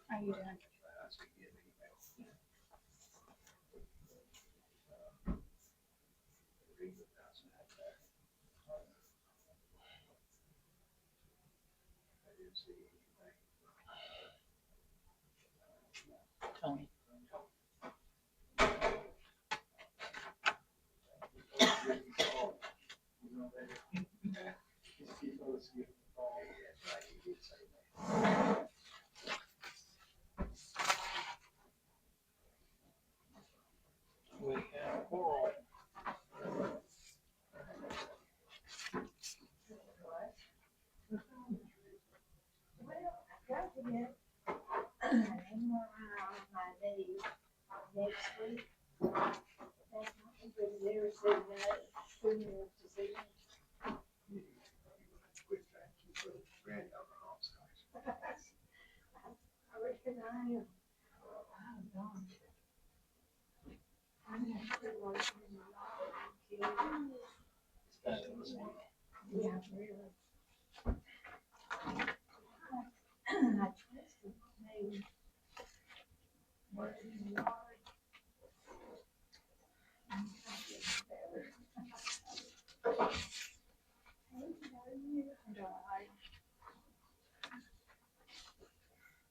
How you doing? Tony. We have Coral.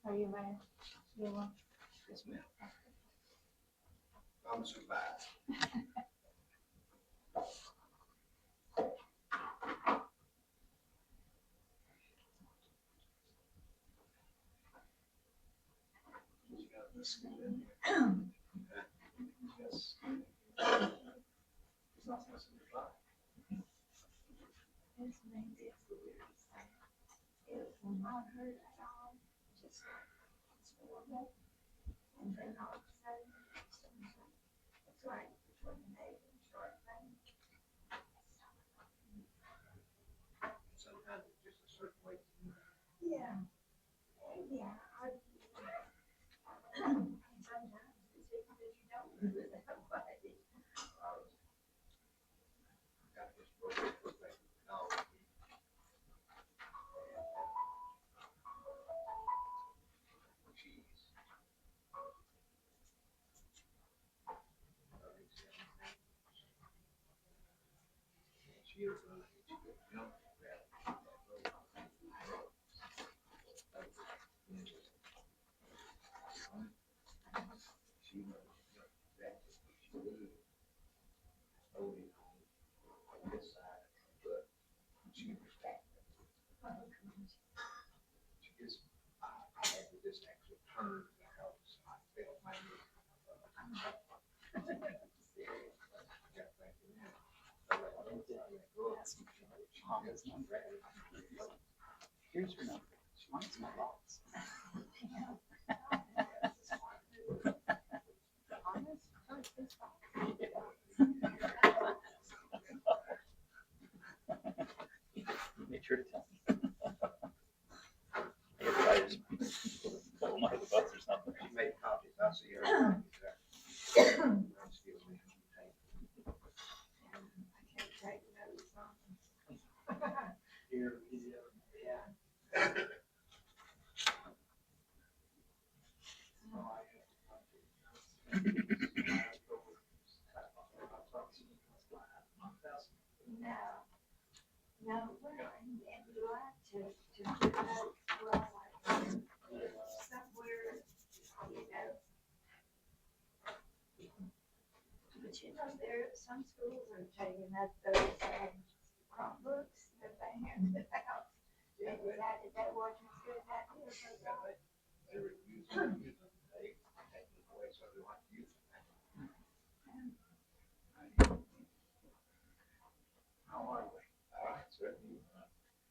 Are you ready? You want? Yes, ma'am. I'm survived. You got this in here. Yes. It's not supposed to be fine. Sometimes it's just a certain way. Got this broken foot back. No. Jeez. She is running. You know, she knows exactly what she needs. Only on this side, but she respects it. She just, I had to just actually turn the house. I felt my knee. I got back in there. Here's your number. She wants my box. Make sure to tell me. I guess I just pull them under the bus or something. She made copies. I see her. Excuse me. Here, Yeah. But you know, some schools are taking up those Chromebooks that they handed out. Is that what you said that is? They refuse to use them. They take them away, so they want to use them. How are we? All right, sir.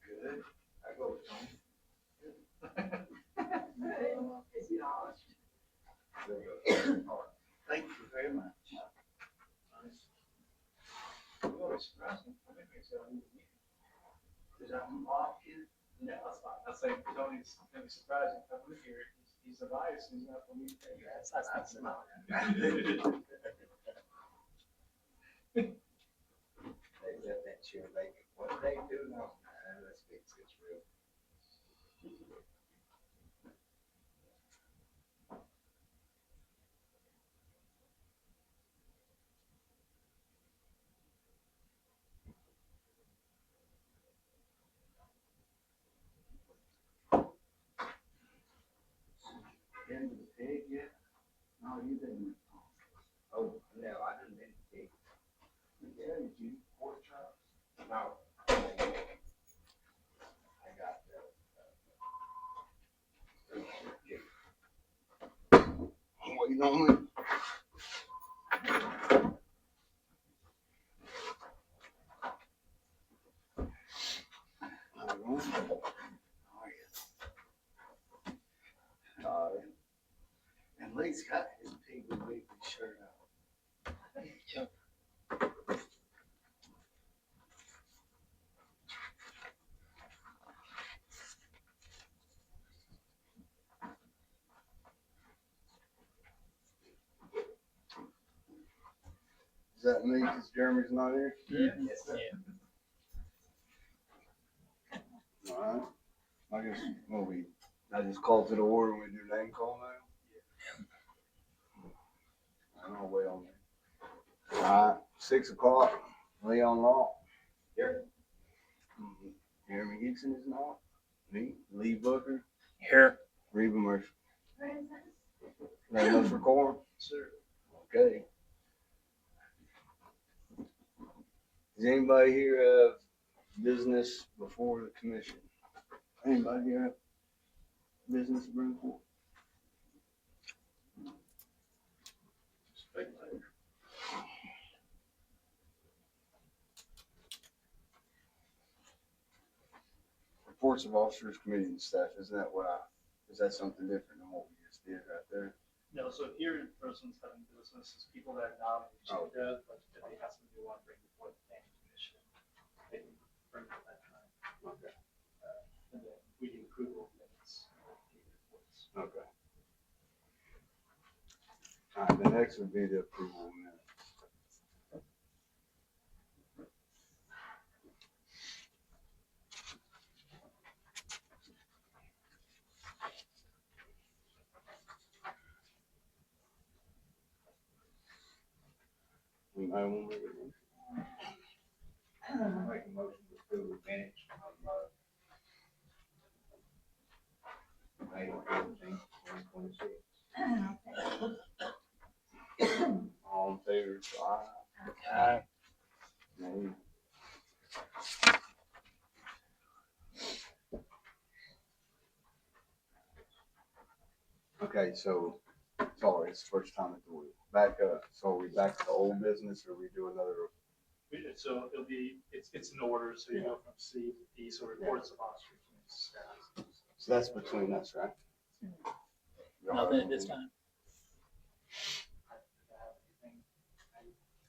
Good. I go with Tony. Is it all? Thank you very much. You always surprise me. Is that involved in? Yeah, that's fine. That's like Tony's gonna be surprising coming here. He's a bias. He's not the lead. Yes, that's not. she'll make it, what do they do now? Let's fix this real. Been to the pig yet? No, you didn't. Oh, no, I didn't mean to take. Yeah, did you? Pork chops? No. I got Waiting on me. And Lee's got his Piggly Wiggly shirt out. Does that mean because Jeremy's not here? yes, sir. All right. I guess, I just call to the order and we do name call now? I'll wait on you. All right, 6 o'clock, Leon Law. Here. Jeremy Gibson is not. Me, Lee Booker, Here. Reba Murphy. Present. Ready to record? Sir. Okay. Does anybody here have business before the commission? Anybody here have business to bring forth? Spectator. Reports of officers, committee, and staff, is that something different than what we just did right there? No, so here in person's having business is people that are nominated, Oh. but if they have something they want to bring before the planning commission, they can bring it at that time. Okay. And then we do approval of minutes. Okay. All right, the next would be the approval of minutes. Anybody want to make a motion? I'll make a motion to approve the minutes from, May 14th, 2026. All in favor, say aye. Aye. Nay. Okay, so, sorry, it's the first time at the wheel. Back up, so are we back to old business or we do another? So it'll be, it's in order, so you go from C to D, so reports of officers and staff. So that's between us, right? Nothing at this time.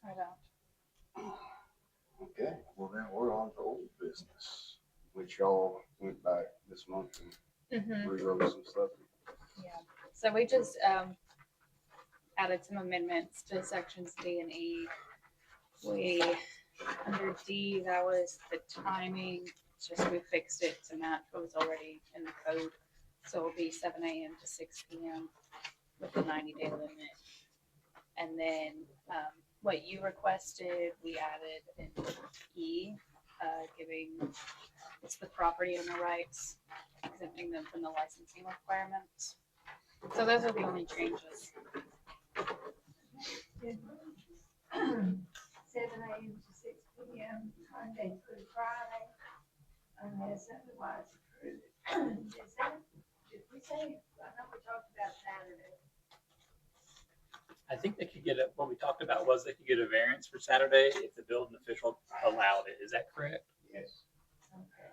I have anything. Okay, well then we're on to old business, which y'all went back this month and rewrote some stuff. Yeah, so we just added some amendments to sections D and E. We, under D, that was the timing, it's just we fixed it to match what was already in the code. So it'll be 7 a.m. to 6 p.m. with the 90-day limit. And then what you requested, we added in E, giving, it's the property owner rights, exempting them from the licensing requirements. So those are the only changes. 7 a.m. to 6 p.m., Monday through Friday, unless otherwise approved. Is that, did we say, I know we talked about Saturday. I think they could get a, what we talked about was they could get a variance for Saturday if the building official allowed it. Is that correct? Yes. Okay.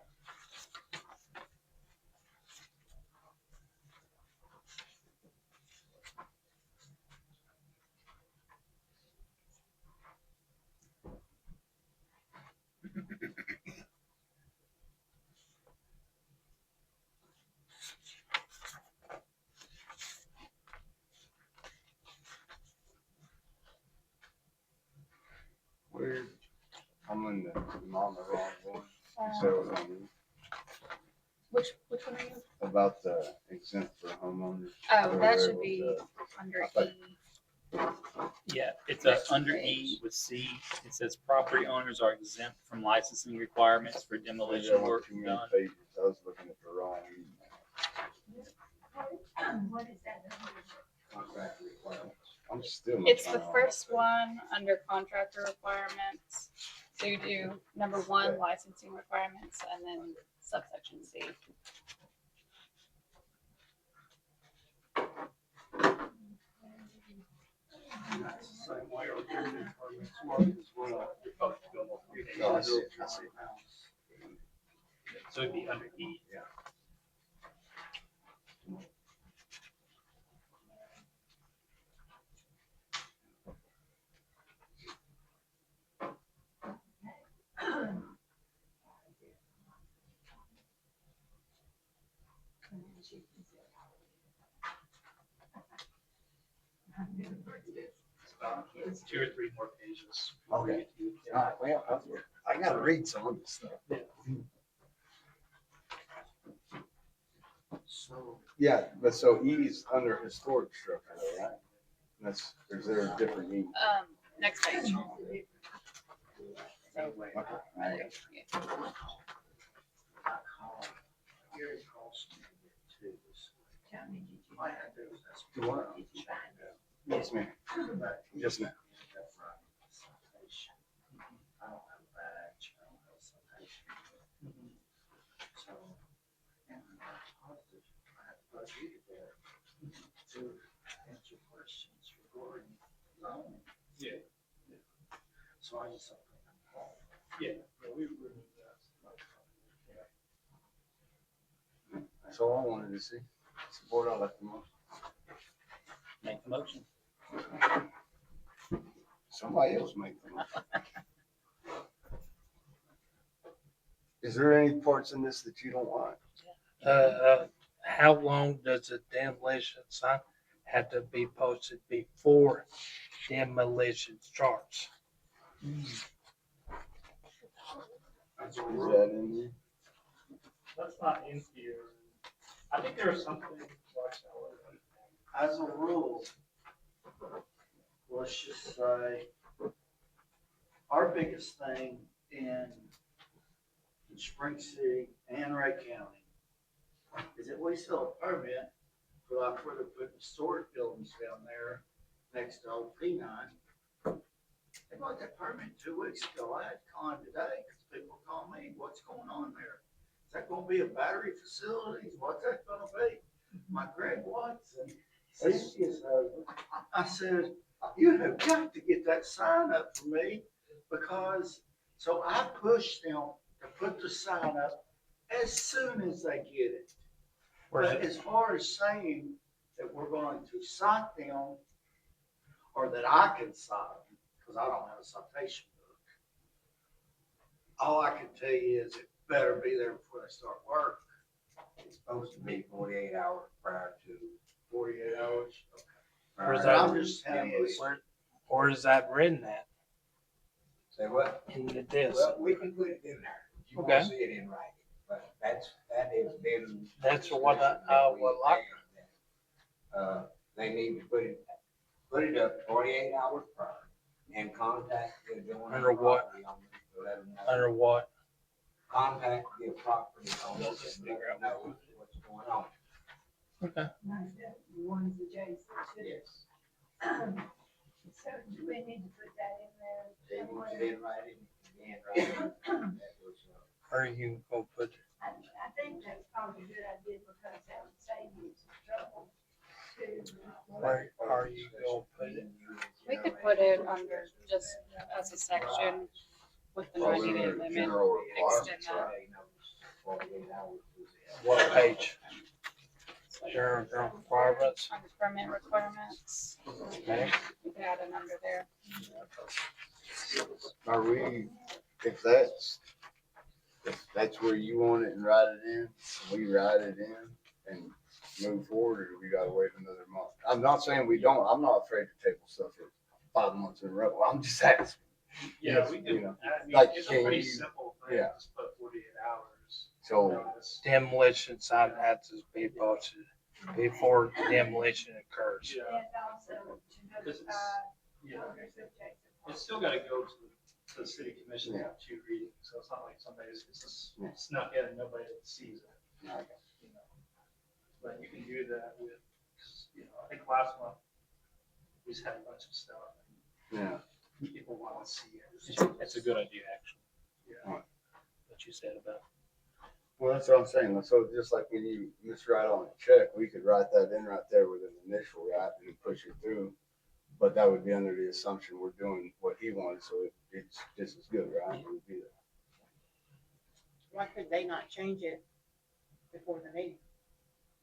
Where, I'm in the Am I on the wrong one? Um, So, which one are you? about the exempt for homeowners. Oh, Or that there should was be under I thought- E. Yeah, it's under E with C. It says property owners are exempt from licensing requirements for Maybe I demolition went work too many done. pages. I was looking at the wrong email. What is that? Contract requirements. I'm still. not It's the trying to- first one under contractor requirements. So you do number one, licensing requirements, and then subsection C. Same way over here, the apartments market as well. You're probably going over here. No, I see it, I see it. So it'd be under E. It's 2 or 3 more pages. Okay. All right, well, I gotta read some of this stuff. So, Yeah, but so E is under historic structure, though, right? That's, is there a different E? Next page. anyway, Yeah. Gary Carlson too. Tell me, did you All I had to do was ask Do what? did you find it? Yes, ma'am. Just now. Citation. I don't have a badge, I don't have a citation. So, and I was positive I had to put you there to answer questions regarding zoning. Yeah. So I just. Yeah, we removed that. That's all I wanted to see. Support, I'll let them know. Make the motion. Somebody else make them. Is there any parts in this that you don't like? How long does a demolition sign have to be posted before demolition starts? That's a Is rule. that in there? That's not in here. I think there was something. As a rule, let's just say, our biggest thing in Spring City and Wright County is that we sell a permit for like where they're putting historic buildings down there next to old P9. They got that permit 2 weeks ago. I had to call him today because people call me, what's going on there? Is that gonna be a battery facility? What's that gonna be? My Greg Watson, Cynthia's husband. I said, you have got to get that sign up for me because, so I pushed them to put the sign up as soon as they get it. Where's But it? as far as saying that we're going to cite them or that I can cite them, because I don't have a citation book. All I can tell you is it better be there before they start work. It's supposed to be 48 hours prior to. 48 hours. Where's But that? I'm just telling you, Where is that written at Say what? in this? Well, we can put it in there. If you Okay. want to see it in writing, but that has been. That's what I would like. They need to put it up 48 hours prior and contact the adjoining. Under what? property owner to let them know. Under what? Contact the property owner and let them know what's going on. Okay. Like the ones that Jason said. Yes. So do we need to put that in there? They need somewhere? to be in writing, in writing. That was, Or you can go put, I think that's probably a good idea because that would save you some trouble too. where are you gonna put it? We could put it under just as a section with the 90-day limit. General Extend that. 48 hours. What page? General requirements. Under permit requirements. Okay. We could add it under there. Are we, if that's where you want it and write it in, we write it in and move forward, or do we gotta wait another month? I'm not saying we don't, I'm not afraid to table stuff for 5 months in a row, I'm just asking. Yeah, Yes, we you can, know, I mean, like, it's a can pretty you- simple thing, yeah. just put 48 hours. So, notice. Demolition sign has to be posted before demolition occurs. Yeah, And also to Because notify yeah, owners of adjacent it's still gotta go to the city commission to Yeah. have 2 readings, so it's not like somebody's, it's just Yeah. snuck in and nobody sees it, Okay. you know. But you can do that with, you know, I think last month, we just had a bunch of stuff, yeah, and people want to see it. That's a good idea, actually, Yeah. what you said about. well, that's what I'm saying, so just like when you miswrite on a check, we could write that in right there with an initial, right, and push it through. But that would be under the assumption we're doing what he wanted, so it's just as good, right? It would be that. Why could they not change it before the meeting?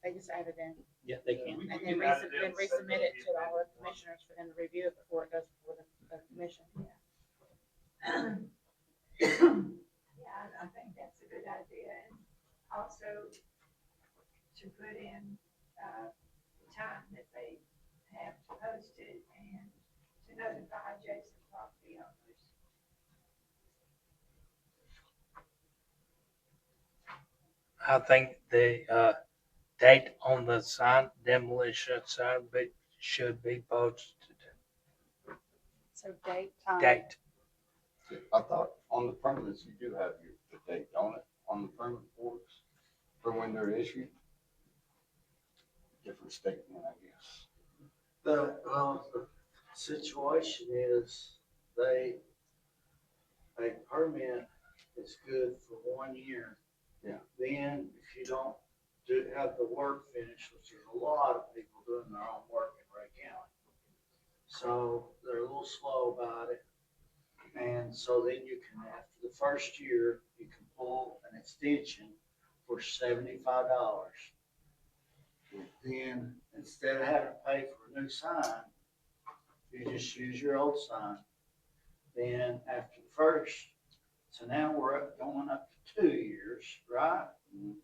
They just add it in Yeah, they can. We and can then add it in, then send resubmit it to all the people. commissioners for them to review it before it goes before the commission. Yeah, I think that's a good idea. And also to put in, the time that they have to post it and to notify adjacent property owners. I think the date on the sign, demolition sign, should be posted. So date, time. Date. I thought on the permits, you do have the date on it, on the permit boards, for when they're issued. Different statement, I guess. The situation is a permit is good for 1 year. Yeah. Then if you don't have the work finished, which is a lot of people doing their own work in Ray County. So they're a little slow about it. And so then you can, after the first year, you can pull an extension for $75. Then instead of having to pay for a new sign, you just use your old sign. Then after the first, so now we're going up to 2 years, right? Mhm.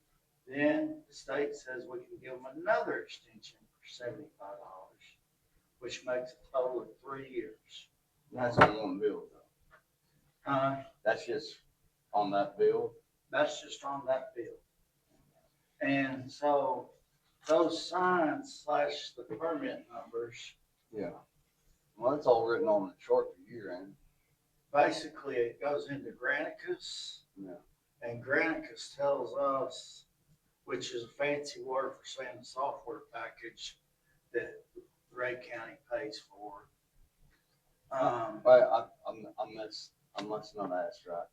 Then the state says we can give them another extension for $75, which makes a total of 3 years. That's on one bill, though. That's just on that bill. That's just on that bill. And so those signs / the permit numbers, Yeah. Well, it's all written on the short year, and basically it goes into Granicus. yeah, And Granicus tells us, which is a fancy word for saying the software package that Ray County pays for. but I must not ask right.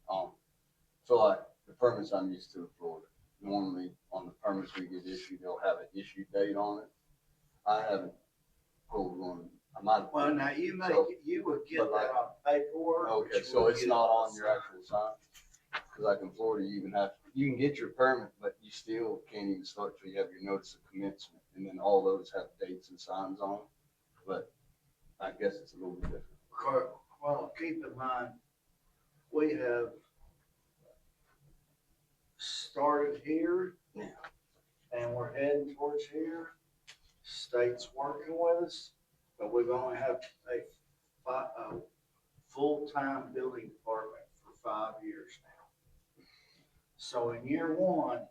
So like the permits I'm used to in Florida, normally on the permits we get issued, they'll have an issue date on it. I haven't pulled one. I might have. Well, now you would get But like- that on paperwork. but Okay, you so wouldn't it's get it not on on your sign. actual sign? Cause like in Florida, you can get your permit, but you still can't even start till you have your notice of commencement. And then all those have dates and signs on them. But I guess it's a little bit different. Well, keep in mind, we have started here. Yeah. And we're heading towards here. State's working with us, but we've only had a full-time building department for 5 years now. So in year 1,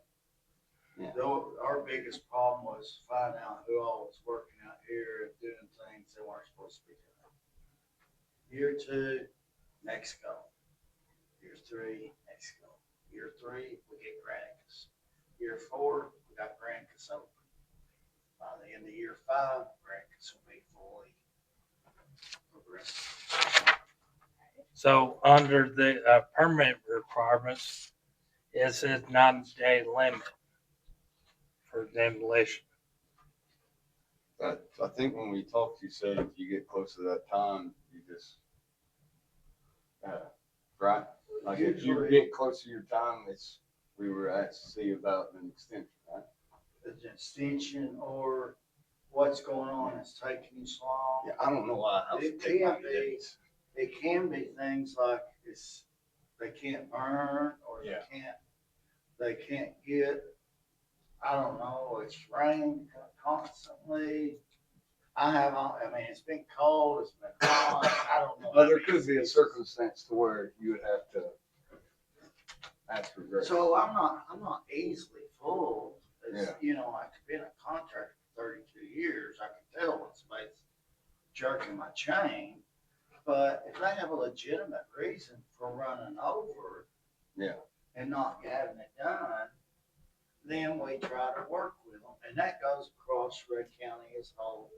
Yeah. though, our biggest problem was finding out who all was working out here and doing things they weren't supposed to be doing. Year 2, Mexico. Year 3, Mexico. Year 3, we get Granicus. Year 4, we got Granicus open. By the end of year 5, Granicus will be fully progressive. So under the permit requirements, it says 90-day limit for demolition. I think when we talked, you said if you get close to that time, you just, right? Like if you Usually- get close to your time, we were asked to see about an extension, right? An extension or what's going on that's taking you so long. Yeah, I don't know why. I It would take can 90 be. days. It can be things like they can't burn or Yeah. they can't get, I don't know, it's rained constantly. I mean, it's been cold, it's been hot, I don't know. Well, there could be a circumstance to where you would have to ask for grace. So I'm not easily fooled. It's, Yeah. you know, I've been a contractor for 32 years. I can tell when somebody's jerking my chain. But if they have a legitimate reason for running over Yeah. and not having it done, then we try to work with them. And that goes across Red County as a whole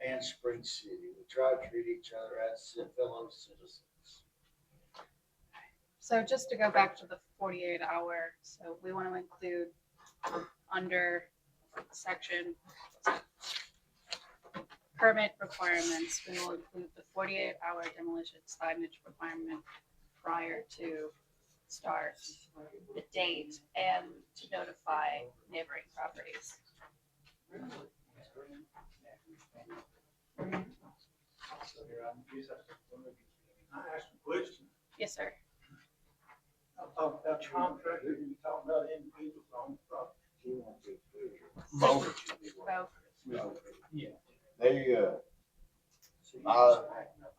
and Spring City. We try to treat each other as fellow citizens. So just to go back to the 48-hour, so we want to include under section permit requirements, we will include the 48-hour demolition signage requirement prior to start, the date, and to notify neighboring properties. I asked a question. Yes, sir. I'm talking about contractors, you're talking about individuals on the property. Both. Both. They,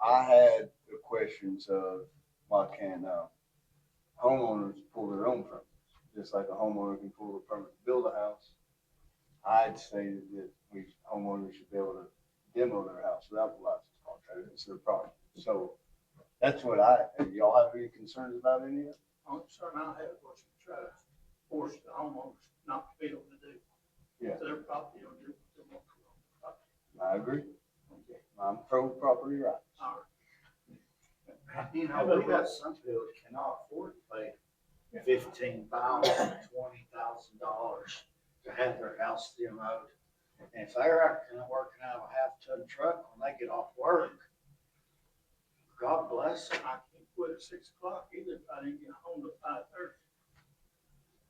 I had the questions of why can't homeowners pull their own permits, just like a homeowner can pull a permit to build a house. I'd say that homeowners should be able to demo their house without the license contractor. It's their problem. So that's what y'all have any concerns about any of it? Only concern I have was to try to force the homeowners not to be able to do. Yeah. Their property or do what they want to on the property. I agree. I'm pro property rights. All right. You know, we got some people that cannot afford to pay $15,000, $20,000 to have their house demoed. And if they're out there working out of a half-ton truck when they get off work, God bless them. I can't quit at 6 o'clock either if I didn't get home at 5:30.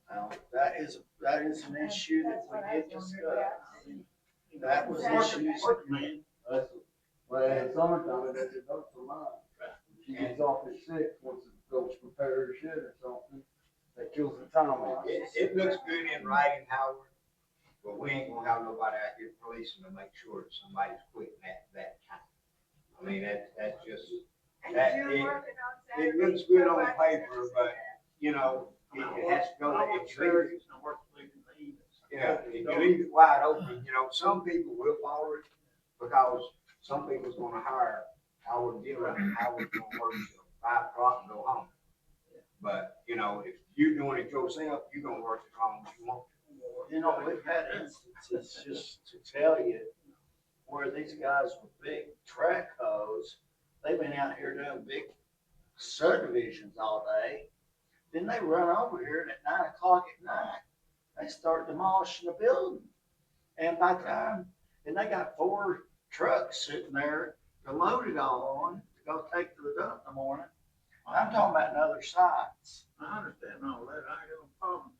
Now, that is an issue that we did discuss. That was issues, Man, Well, in summertime, it goes for mine. She gets off at 6, once it goes prepare her shit or something, that kills the time off. It looks good in writing, Howard, but we ain't gonna have nobody out here policing to make sure that somebody's quitting that time. I mean, that's just, that, it looks good on paper, but, you know, it has to go, if you leave it, it's not worth leaving the evenings. yeah, if you leave it wide open, you know, some people will follow it, because some people's gonna hire Howard Dillon, and Howard's gonna work till 5 o'clock and go home. But, you know, if you're doing it yourself, you're gonna work as long as you want to. you know, we've had instances, just to tell you, where these guys with big track hoes, they've been out here doing big subdivisions all day. Then they run over here and at 9 o'clock at night, they start demolishing the building. And by the time, and they got 4 trucks sitting there to load it all on, to go take to the dump in the morning. I'm talking about in other sites. I understand all that. I have no problem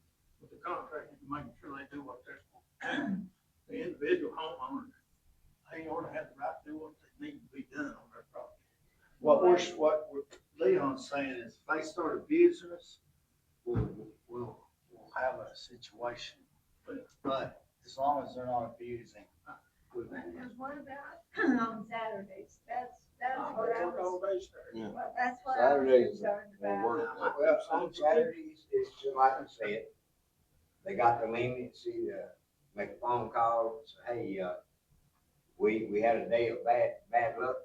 with the contractors making sure they do what they're supposed to do. The individual homeowners, they ought to have the right to do what they need to be done on their property. What Leon's saying is if they start abusing us, we'll have a situation. But as long as they're not abusing. And what about on Saturdays? That's what I Work all was, day Saturday. that's what I was Saturdays concerned will about. work. Well, on Saturdays, it's just like I said, they got the leniency to make a phone call, say, hey, we had a day of bad luck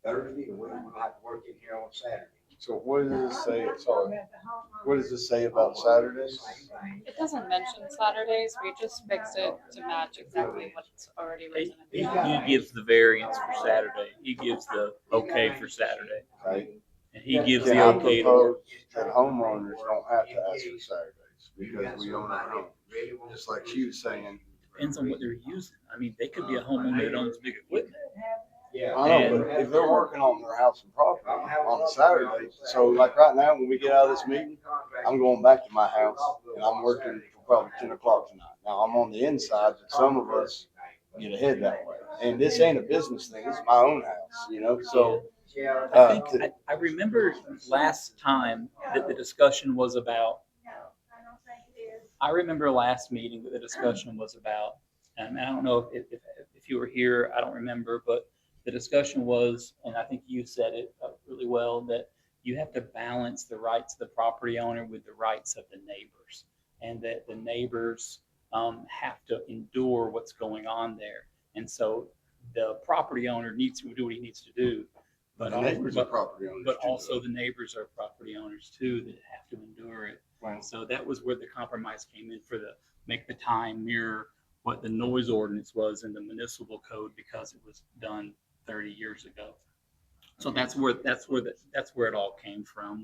Thursday, and we're gonna have to work in here on Saturday. So what does it say, I'm not sorry, talking about the homeowners. what does it say about Saturdays? Same thing. It doesn't mention Saturdays, we just fixed it to match exactly what's already written. He gives the variance for Saturday. He gives the okay for Saturday. Okay. And he gives Can the I okay to propose that homeowners don't have to ask for Saturdays You because got we own our somebody home? that really wants Just like to she was saying. Depends on what they're using. I mean, they could be a homeowner that owns big equipment. Yeah. I know, but if they're working on their house and property on a Saturday, so like right now, when we get out of this meeting, I'm going back to my house and I'm working till probably 10 o'clock tonight. Now, I'm on the inside, but some of us get ahead that way. And this ain't a business thing, it's my own house, you know, so. I think, I remember last time that the discussion was about, No, I don't think it is. I remember last meeting that the discussion was about And I don't know if you were here, I don't remember, but the discussion was, and I think you said it really well, that you have to balance the rights of the property owner with the rights of the neighbors, and that the neighbors have to endure what's going on there. And so the property owner needs to do what he needs to do, but The neighbors are property owners. but too, also though. the neighbors are property owners too that have to endure it. Right. So that was where the compromise came in for make the time mirror what the noise ordinance was in the municipal code, because it was done 30 years ago. So that's where it all came from,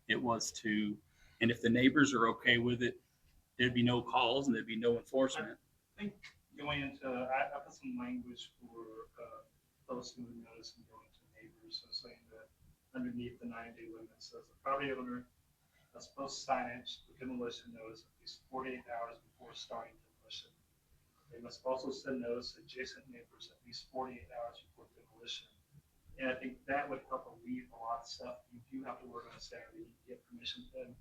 it was to, and if the neighbors are okay with it, there'd be no calls and there'd be no enforcement. I think going into, I put some language for posting the notice and going to neighbors, so saying that underneath the 90-day limit says the property owner must post signage with demolition notice at least 48 hours before starting demolition. They must also send notice to adjacent neighbors at least 48 hours before demolition. And I think that would help alleviate a lot of stuff. You do have to work on a Saturday, you get permission, then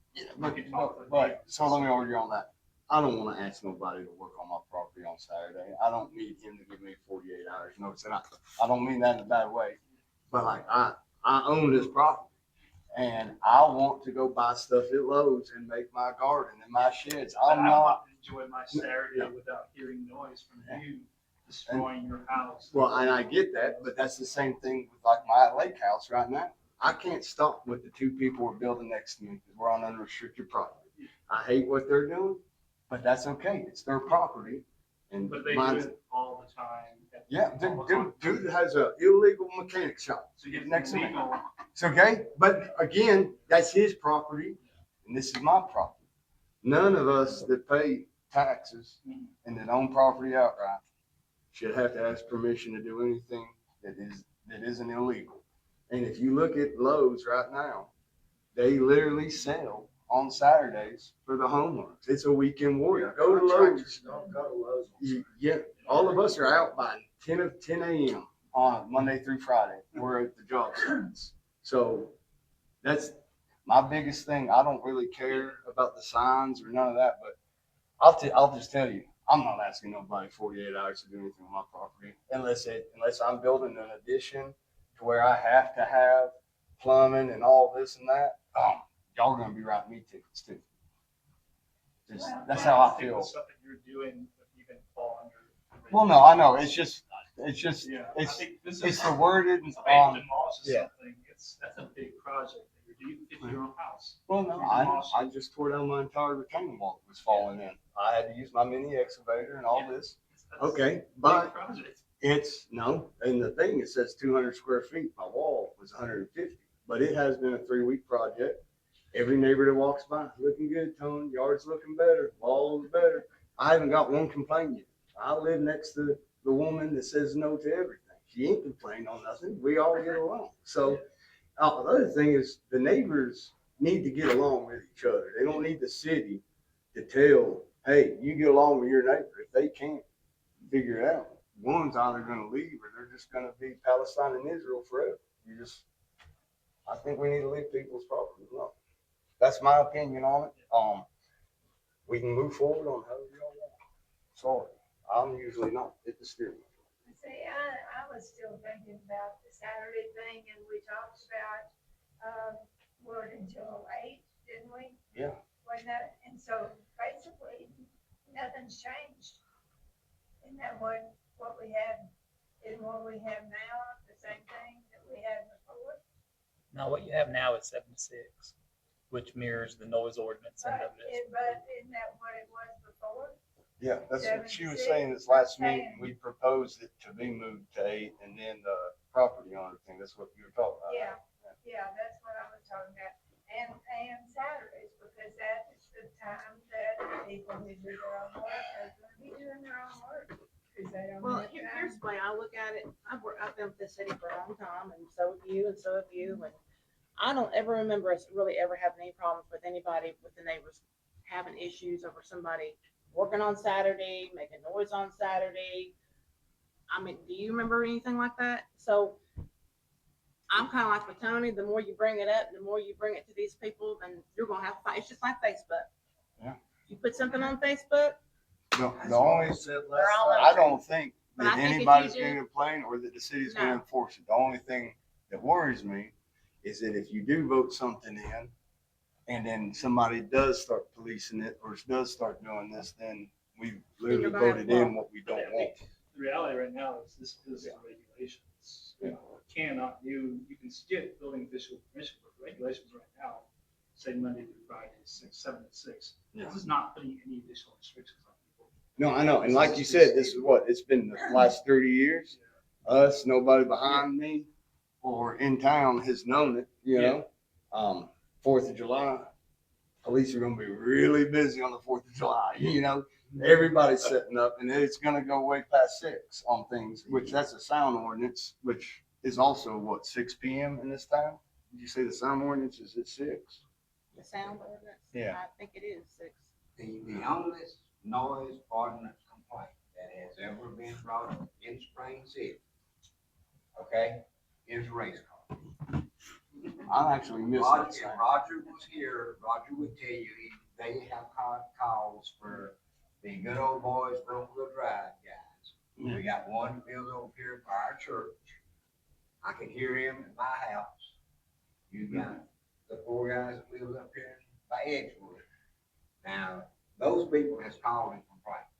So let me argue on that. I don't want to ask nobody to work on my property on Saturday. I don't need him to give me 48 hours notice. And I don't mean that in a bad way, but like I own this property and I want to go buy stuff at Lowe's and make my garden and my sheds. But I'm I not. want to enjoy my Saturday without hearing noise from you destroying your house. Well, and I get that, but that's the same thing with like my lake house right now. I can't stop what the two people are building next to me because we're on unrestricted property. I hate what they're doing, but that's okay. It's their property. And But they do mine's, it all the time. yeah, All the time. dude has a illegal mechanic shop So you have next to me. legal. It's okay, but again, that's his property and this is my property. None of us that pay taxes and that own property outright should have to ask permission to do anything that isn't illegal. And if you look at Lowe's right now, they literally sell on Saturdays for the homeowners. It's a weekend warrior. Go to Lowe's. Don't go to Lowe's. Yeah, all of us are out by 10 a.m. on Monday through Friday. We're at the job sites. So that's my biggest thing. I don't really care about the signs or none of that, but I'll just tell you, I'm not asking nobody 48 hours to do anything on my property unless I'm building an addition to where I have to have plumbing and all this and that. Y'all are gonna be writing me tickets too. That's how I think feel. the stuff that you're doing would even fall under. Well, no, I know. It's just, Yeah, I think this it's is. the worded. Somebody demolishes yeah. something, that's a big project that you're doing, it's your own house. Well, no, I just tore down my entire retaining wall that was falling in. I had to use my mini excavator and all this. That's a Okay, big but project. and the thing, it says 200 square feet. My wall was 150, but it has been a 3-week project. Every neighbor that walks by, looking good, Tone, yard's looking better, wall's better. I haven't got one complaint yet. I live next to the woman that says no to everything. She ain't complaining on nothing. We all get along. So the other thing is the neighbors need to get along with each other. They don't need the city to tell, hey, you get along with your neighbor. If they can't figure it out, one's either going to leave or they're just going to be Palestine and Israel forever. I think we need to leave people's property alone. That's my opinion on it. We can move forward on however y'all want. Sorry, I'm usually not at the steering wheel. See, I was still thinking about the Saturday thing, and we talked about, work until 8, didn't we? Yeah. Wasn't that, and so basically, nothing's changed. Isn't that what we had, now, the same thing that we had before? Now, what you have now is 7 to 6, which mirrors the noise ordinance and the But isn't that what it was before? Yeah, that's what she was 7-6, saying this last saying- meeting. We proposed it to be moved to 8 and then the property owner thing. That's what you were talking about. Yeah, that's what I was talking about. And Saturdays, because that is the time that people who do their own work are gonna be doing their own work. Cause they don't Well, have here's time. the way I look at it. I've been with the city for a long time, and so have you, and I don't ever remember us really ever having any problems with anybody, with the neighbors having issues over somebody working on Saturday, making noise on Saturday. I mean, do you remember anything like that? So I'm kind of like with Tony. The more you bring it up, the more you bring it to these people, then you're gonna have to fight. It's just like Facebook. Yeah. You put something on Facebook, The only, Said They're last all time. I don't think But that I think if you anybody's do- gonna complain or that the city's gonna No. enforce it. The only thing that worries me is that if you do vote something in and then somebody does start policing it or does start doing this, then we literally you're gonna have voted a in what we don't I want. think the reality right now is this is the regulations. You know, cannot, you can get building official permission, but the regulations right now say Monday through Friday, 7 to 6. Yeah. This is not putting any additional restrictions on people. No, I know. And like you said, this is what, it's been the last 30 years. Us, nobody behind me or in town has known it, you know? 4th of July, police are gonna be really busy on the 4th of July, you know? Everybody's setting up and it's gonna go way past 6 on things, which that's a sound ordinance, which is also what, 6 PM in this town? Did you say the sound ordinance is at 6? The sound ordinance? Yeah. I think it is 6. The only noise ordinance complaint that has ever been brought up in Spring City, okay, is race car. I'm actually missing Roger, it. if Roger was here, Roger would tell you, they have calls for the good old boys from Oakville Drive guys. We got one that lives over here by our church. I can hear him at my house. You got the 4 guys that live up here by Edgewood. Now, those people has called and complained.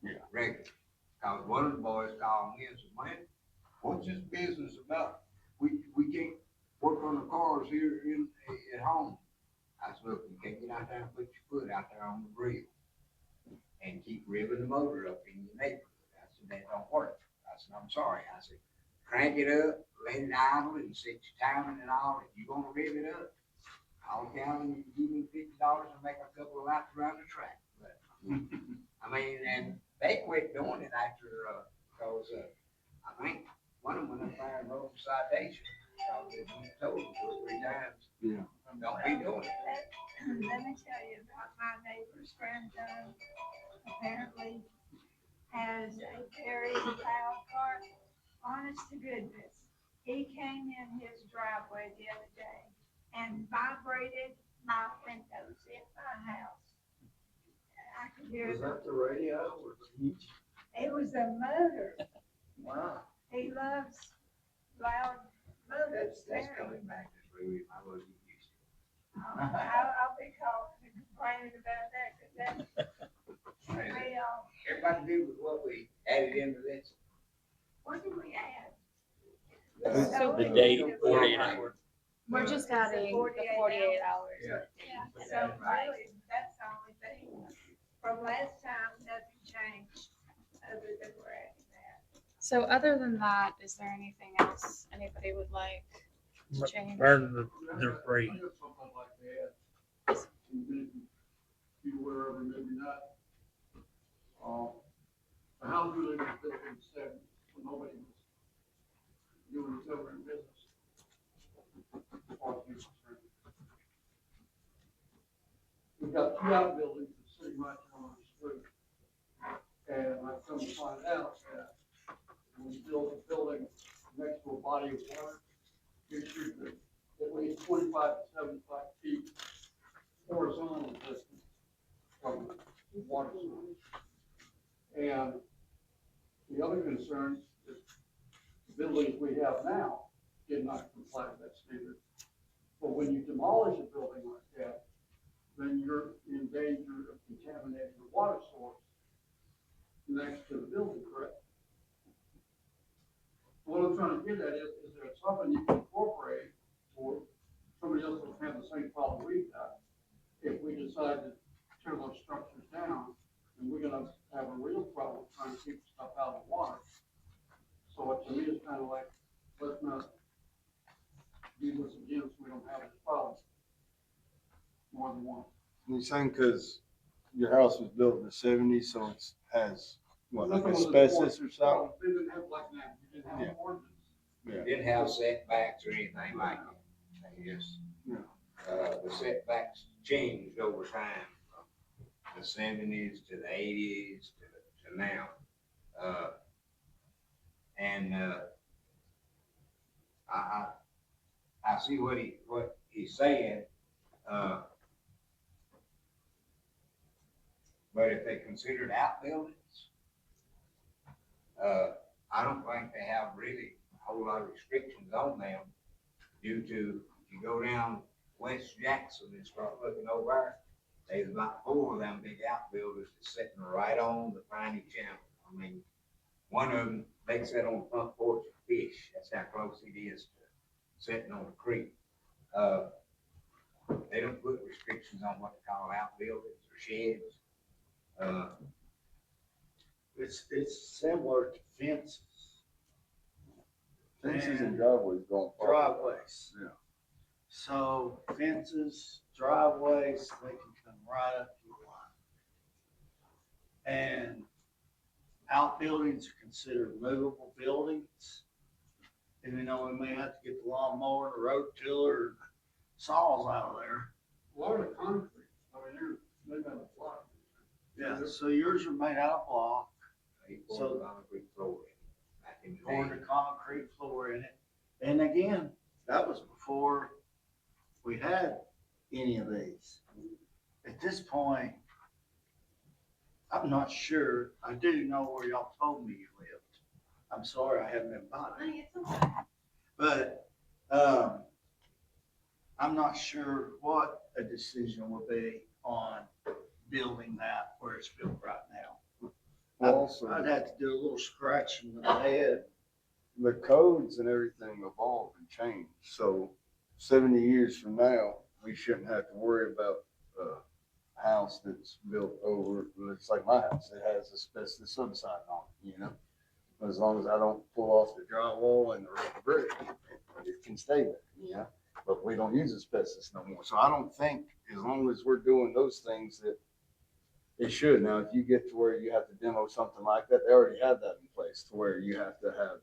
Yeah. Regularly. Cause one of the boys called me and said, man, what's this business about? We can't work on the cars here at home. I said, look, you can't get out there and put your foot out there on the grill and keep revving the motor up in your neighborhood. I said, that don't work. I said, I'm sorry. I said, crank it up, let it idle and set your timing and all. If you're gonna rev it up, I'll count and give me $50 and make a couple of laps around the track. But, I mean, and they quit doing it after, cause, I think one of them went up there and wrote a citation. So they told them 2 or 3 times. Yeah. Don't be doing it. Let me tell you about my neighbor's grandson. Apparently has a very loud car. Honest to goodness, he came in his driveway the other day and vibrated my windows in my house. I could hear Was the, that the radio or the heat? it was a motor. Wow. He loves loud motors. That's coming back this week. I was used to. I'll be calling and complaining about that, cause that's, we, Everybody do with what we added into this. what did we add? So The date, 48 hours. We're just It's adding the 48 hours. Yeah. Yeah, so really, that's the only thing. From last time, nothing changed, other than we're adding that. So other than that, is there anything else anybody would like to change? Burn the debris. I got something like that. Maybe you were, or maybe not. The house we lived in built in the 70s, when nobody was doing the government business. As far as we're concerned. We've got 2 outbuildings that's sitting right there on the street. And I've come to find out that when you build a building next to a body of water, you should be at least 25 to 75 feet horizontal distance from the water source. And the other concern is the buildings we have now did not comply with that standard. But when you demolish a building like that, then you're in danger of contaminating the water source next to the building, correct? What I'm trying to get at is there something you can incorporate, or somebody else will have the same problem we've got, if we decide to tear those structures down, and we're gonna have a real problem trying to keep stuff out of the water. So to me, it's kind of like, let's not do this again, so we don't have this problem more than once. You're saying because your house was built in the 70s, so it has, what, like Nothing was asbestos or enforced. something? They didn't have like that, you didn't have Yeah. an ordinance. Yeah. Didn't have setbacks or anything like that. They just, the setbacks changed over time, from the 70s to the 80s to now. I see what he's saying, But if they considered outbuildings, I don't think they have really a whole lot of restrictions on them due to, if you go down West Jackson and start looking over there, there's about 4 of them big outbuildings that's sitting right on the Piney Channel. I mean, one of them, they sit on the front porch and fish. That's how close it is to sitting on the creek. They don't put restrictions on what they call outbuildings or sheds. It's similar to fences. Fences and driveways going. Driveways. Yeah. So fences, driveways, they can come right up to the line. And outbuildings are considered movable buildings. Even though we may have to get the lawnmower, the rototiller, saws out of there. A lot of the concrete, I mean, they're made out of block. Yeah, so yours are made out of block, They So- poured concrete floor in back in the poured day. a concrete floor in it. And again, that was before we had any of these. At this point, I'm not sure. I do know where y'all told me you lived. I'm sorry I haven't been by there. But, I'm not sure what a decision will be on building that where it's built right now. Well, also, I'd have to do a little scratching in my head. the codes and everything evolve and change. So 70 years from now, we shouldn't have to worry about a house that's built over, it's like my house, it has asbestos subsiding on it, you know? As long as I don't pull off the drywall and the brick, it can stay there, you know? But we don't use asbestos no more. So I don't think, as long as we're doing those things, that it should. Now, if you get to where you have to demo something like that, they already have that in place to where you have to have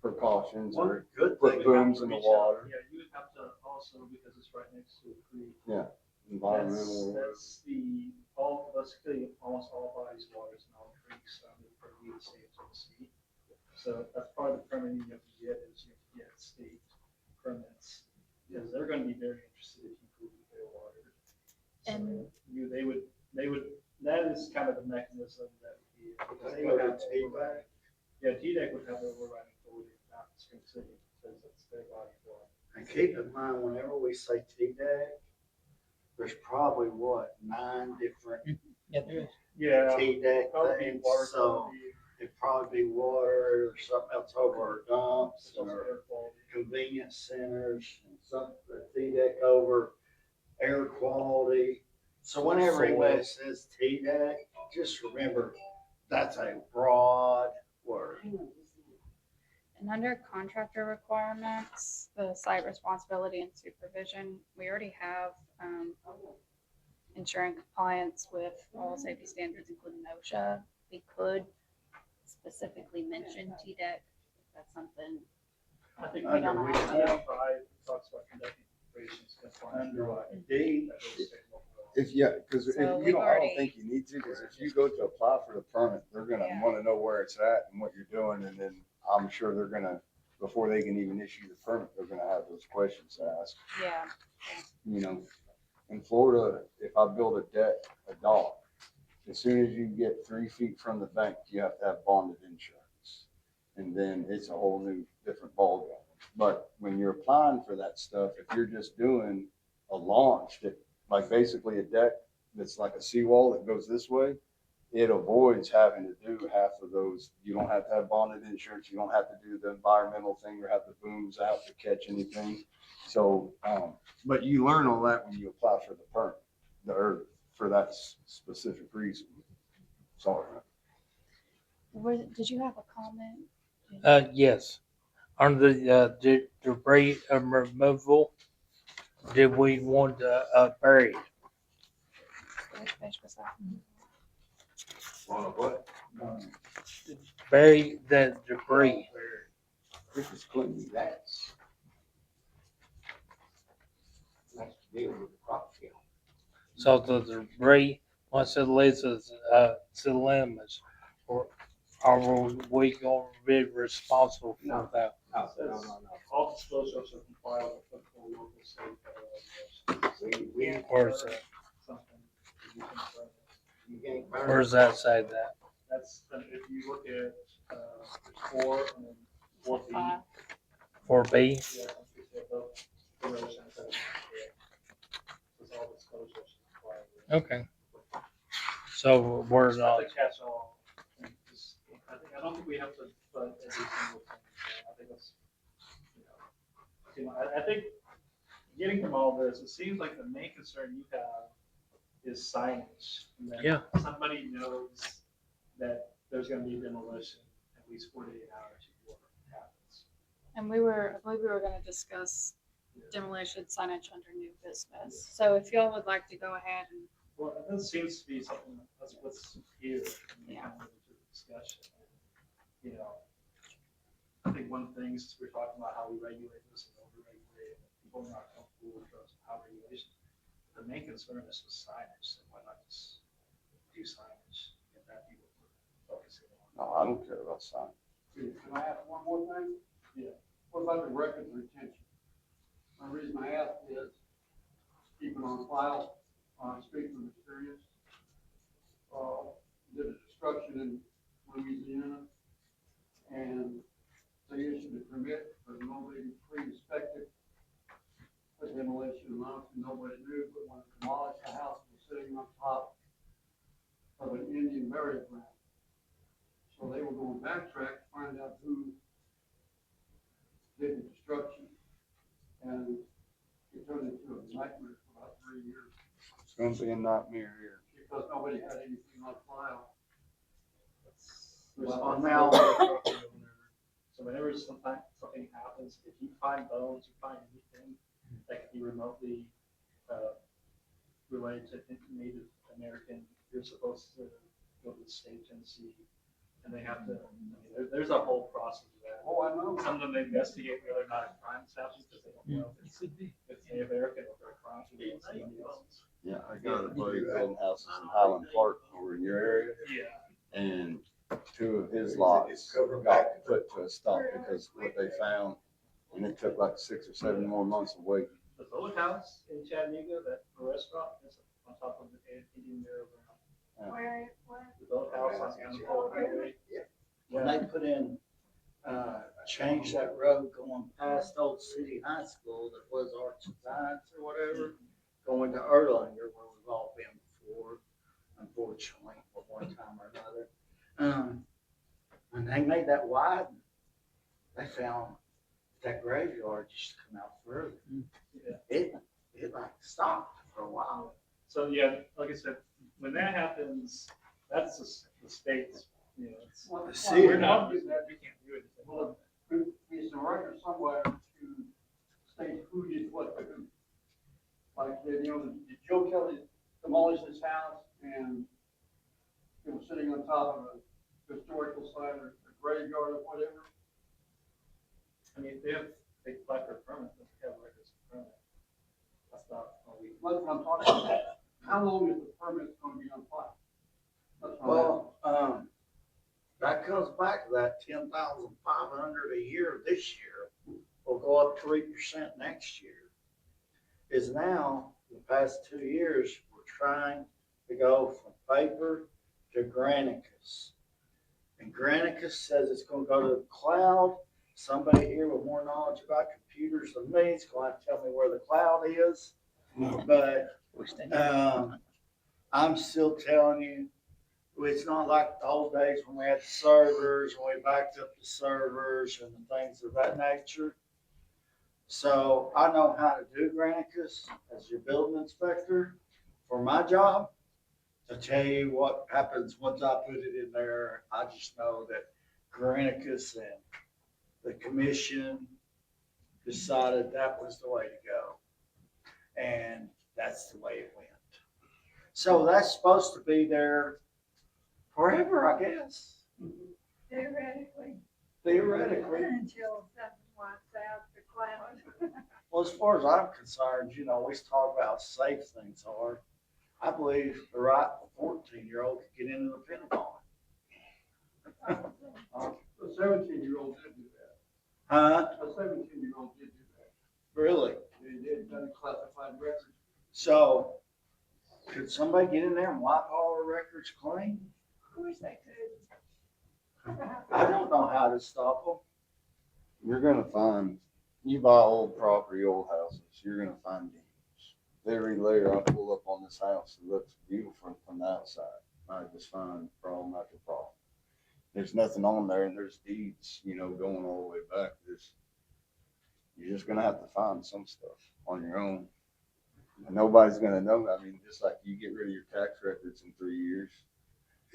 precautions One or good put thing, booms in the water, Yeah, you would have to also, because it's right next to a creek. environmental. That's basically almost all bodies, waters, and all creeks under purview of the state of Tennessee. So that's part of the permitting you have to get is you have to get state permits. Because they're gonna be very interested if you pollute their water. And- They would, that is kind of the mechanism that we, because they Go would to have overriding. Yeah, TDEC would have overriding authority, not Spring City, because it's their body of water. And keep in mind, whenever we say TDEC, there's probably what, 9 different Yeah, there is. Yeah. TDEC Probably things, water so quality, it'd probably be water or something else over our dumps it's also or air quality. convenience centers, and some, the TDEC over air quality. So whenever anybody says TDEC, just remember, that's a broad word. And under contractor requirements, the site responsibility and supervision, we already have ensuring compliance with all safety standards, including OSHA. We could specifically mention TDEC. That's something. I think Under under which Title one? 5 talks about conducting operations compliant. Under with D, federal, state, and local law. If, yeah, because if So you we've don't, I already- don't think you need to, because if you go to apply for the permit, they're gonna Yeah. wanna know where it's at and what you're doing, and then I'm sure they're gonna, before they can even issue the permit, they're gonna have those questions asked. Yeah. You know, in Florida, if I build a dock, as soon as you get 3 feet from the bank, you have to have bonded insurance. And then it's a whole new, different ballgame. But when you're applying for that stuff, if you're just doing a launch that, like basically a deck that's like a seawall that goes this way, it avoids having to do half of those. You don't have to have bonded insurance. You don't have to do the environmental thing or have the booms out to catch anything. So, but you learn all that when you apply for the permit, or for that specific reason. Sorry. Did you have a comment? Yes. On the debris removal, did we want to bury it? Which page was that? On a what? Bury the debris? This is Clinton. That's to deal with the property owner. So the debris, once it leaves to limits, or are we going to be responsible for that? No. All disclosures are compliant with applicable local, state, federal regulations. We, Or is it? Something. that you can You can't burn. Where's that say that? That's, if you look at, there's 4 and then 4B. Five. 4B? Yeah, it's the relation to- it's all disclosures required. Okay. So where's all? The catch-all. I don't think we have to put every single thing. I think that's, I think getting from all this, it seems like the main concern you have is signage. And that Yeah. somebody knows that there's gonna be demolition at least 48 hours before it happens. And I believe we were gonna discuss demolition signage under new business. So if y'all would like to go ahead and, Well, that seems to be something that's what's here. Yeah. Kind of into the discussion. You know, I think one thing is we're talking about how we regulate this and over-regulate, and people are not comfortable with how regulation. The main concern is the signage, so why not just do signage, get that people focusing on. No, I don't care about sign. Can I ask one more thing? Yeah. What about the records retention? The reason I ask is keeping on file, speak from experience. Did a destruction in Louisiana and they issued a permit, but nobody pre-inspected the demolition, and honestly, nobody knew, but when they demolished, the house was sitting on top of an Indian burial ground. So they were going to backtrack to find out who did the destruction, and it turned into a nightmare for about 3 years, It's gonna be a nightmare here. because nobody had anything on file. Well, now- So whenever something happens, if you find bones, you find anything that could be remotely related to Native American, you're supposed to go to the state and see, and they have to, there's a whole process of that. Oh, I know. Some of them investigate whether or not a crime happens because they don't know if it's Native American or if they're a crime. Yeah, I got a buddy building houses in Highland Park over in your area, Yeah. and 2 of his lots got put to a stop because what they found, and it took like 6 or 7 more months of waiting. The boathouse in Chattanooga, that restaurant is on top of the Indian Burial Ground. where, The boathouse on Annapolis Highway. When they put in, changed that road going past Old City High School that was Arts and Science or whatever, going to Erlanger where we've all been before, unfortunately, at one time or another. When they made that wide, they found that graveyard used to come out further. Yeah. It like stopped for a while. So, yeah, like I said, when that happens, that's the state's, it's. Well, The city. We're not, we can't do anything. Well, there's a record somewhere to state who did what to who. Like, did Joe Kelly demolish this house and it was sitting on top of a historical site or a graveyard or whatever? I mean, if they apply for a permit, they have records of permit. That's not what we. That's what I'm talking about. How long is the permit going to be on file? That's what I'm Well, that comes back to that 10,500 a year this year. Will go up 3% next year. Is now, the past 2 years, we're trying to go from paper to Granicus. And Granicus says it's gonna go to the cloud. Somebody here with more knowledge about computers than me is gonna have to tell me where the cloud is. But I'm still telling you, it's not like the old days when we had servers, when we backed up the servers and the things of that nature. So I know how to do Granicus as your building inspector for my job. To tell you what happens once I put it in there, I just know that Granicus and the commission decided that was the way to go. And that's the way it went. So that's supposed to be there forever, I guess. theoretically, Theoretically. until something wipes out the cloud. Well, as far as I'm concerned, we talk about how safe things are. I believe the right 14-year-old could get into the Pentagon. A 17-year-old did do that. Huh? A 17-year-old did do that. Really? They did, done classified records. So Could somebody get in there and wipe all our records clean? Of course they could. I don't know how to stop them. You're gonna find, you buy old property, old houses, you're gonna find demons. Every layer I pull up on this house, it looks beautiful from the outside. I just find problem after problem. There's nothing on there and there's deeds, going all the way back. You're just gonna have to find some stuff on your own. And nobody's gonna know. I mean, just like you get rid of your tax records in 3 years.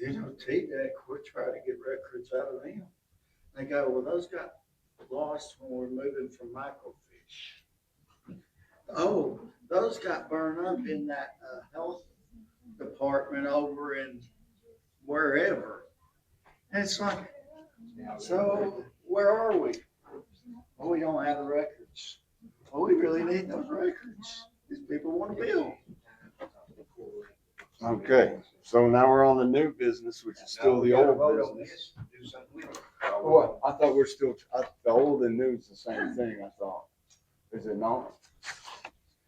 T-Deck, we're trying to get records out of them. They go, well, those got lost when we're moving from microfiche. Oh, those got burned up in that health department over in wherever. And it's like, so where are we? Well, we don't have the records. Well, we really need those records. These people want to build. Okay, so now we're on the new business, which is still the old business. Do something with it. Well, I thought we're still, the old and new is the same thing, I thought. Is it not?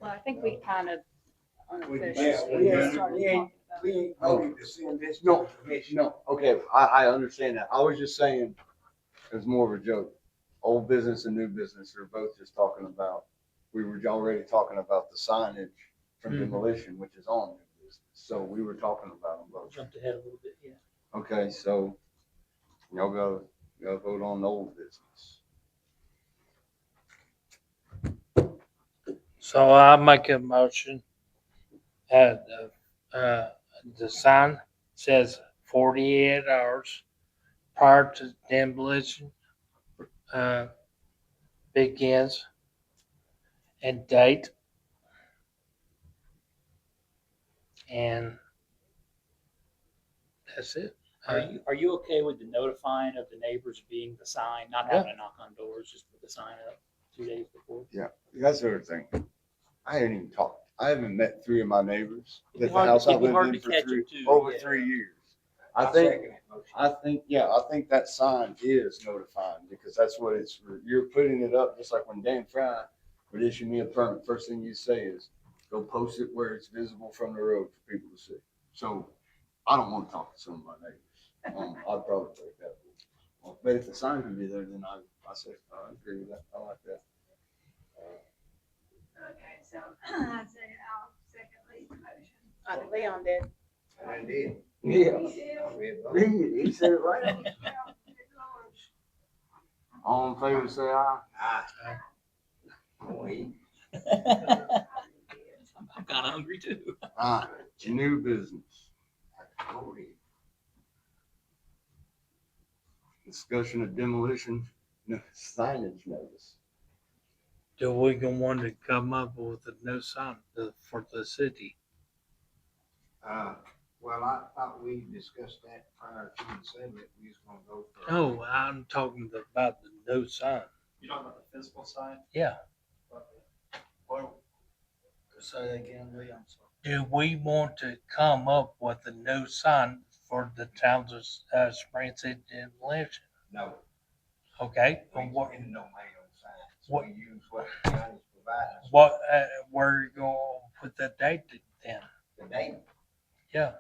Well, I think we kind of We unofficially ain't- started we ain't- talking about. We ain't voted to send this to No, the commission. No, okay, I understand that. I was just saying, it was more of a joke. Old business and new business are both just talking about, we were already talking about the signage from Mhm. demolition, which is on new business. So we were talking about them both. Jumped ahead a little bit, yeah. Okay, so y'all gotta vote on the old business. So I make a motion. The sign says 48 hours prior to demolition begins and date. And that's it. Are you okay with the notifying of the neighbors being the sign, not having to knock on doors, just put the sign up 2 days before? Yeah, that's the other thing. I ain't even talked. I haven't met 3 of my neighbors. It'd be That the hard- house it'd I've be lived hard in to for catch 3 'em too, over yeah. 3 years. I I think, second that motion. I think that sign is notifying because that's what it's, you're putting it up, just like when Dan Fry would issue me a permit, first thing you say is, go post it where it's visible from the road for people to see. So I don't want to talk to some of my neighbors. I'd probably break that rule. But if the sign can be there, then I say, I agree with that. I like that. Okay, so I say I'll second Lee's motion. I think Leon did. I did. Yeah. He did. We voted. He said it right. Well, good Lord. All in favor, say aye. Aye. Go eat. I'm kind of hungry too. Aye. New business. Go eat. Discussion of demolition, signage notice. Do we gonna want to come up with a new sign for the city? Well, I thought we discussed that prior to the settlement. We was gonna go for. No, I'm talking about the new sign. You talking about the physical sign? Yeah. Well, say that again, Lee, I'm sorry. Do we want to come up with a new sign for the towns of Spring City demolition? No, Okay, we and what, ain't no made on signs. What- We use what the county's providing us. where you gonna put the date then? The date Yeah,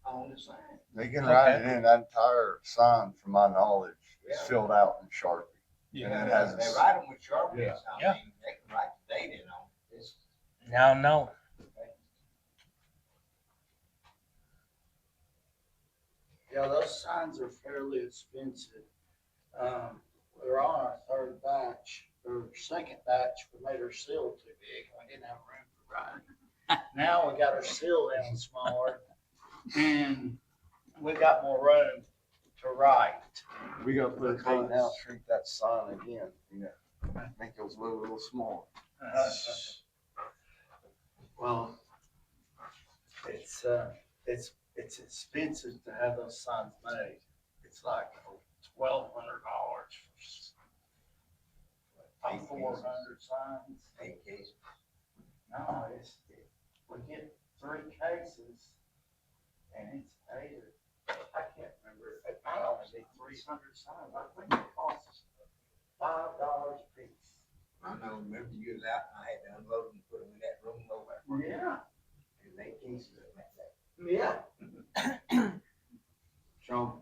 on the sign. They can write it in, that entire sign, from my knowledge, is Yeah. filled out in Sharpie. Yeah, And it has a they s- write them with Sharpie, Yeah. I Yeah. mean, they can write the date in on it. It's- now, no. Yeah, those signs are fairly expensive. We're on our third batch, or second batch, we made our seal too big, we didn't have room for writing. Now we got our seal down smaller, and we got more room to write. We gotta put a clean house, shrink that sign again, make those look a little smaller. Well, it's expensive to have those signs made. It's like $1,200 for 400 signs. 8 cases. No, we get 3 cases and it's I can't remember, it might only be 300 signs. I think it costs $5 a piece. I know, remember you was out and I had to unload them, put them in that room over there. Yeah. And 8 cases of them. Yeah, Sean?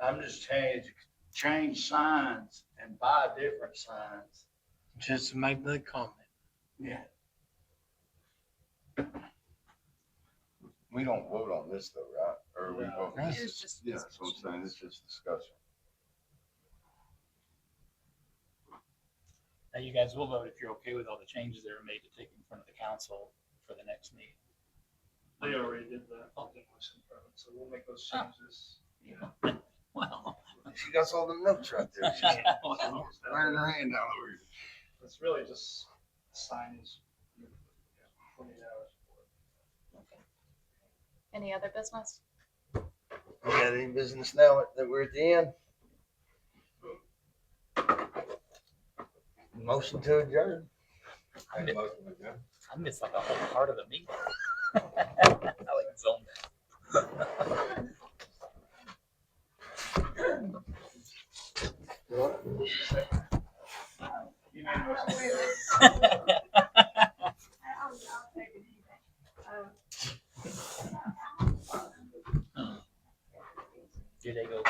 I'm just telling you to change signs and buy different signs. Just to make the comment. Yeah. We don't vote on this though, right? Or we No. vote? It was just Yeah, that's what I'm saying, it's just discussion. Now you guys will vote if you're okay with all the changes that are made to take in front of the council for the next meeting. They already did the demolition permit, so we'll make those changes. Well, She got all the notes right there. She's well, writing her hand down over here. It's really just signage. 28 hours for it. Any other business? We got any business now that we're at the end? Motion to adjourn. I missed like a whole part of the meeting. I like zoned out. You made a motion. I'll take it anyway. Here they go.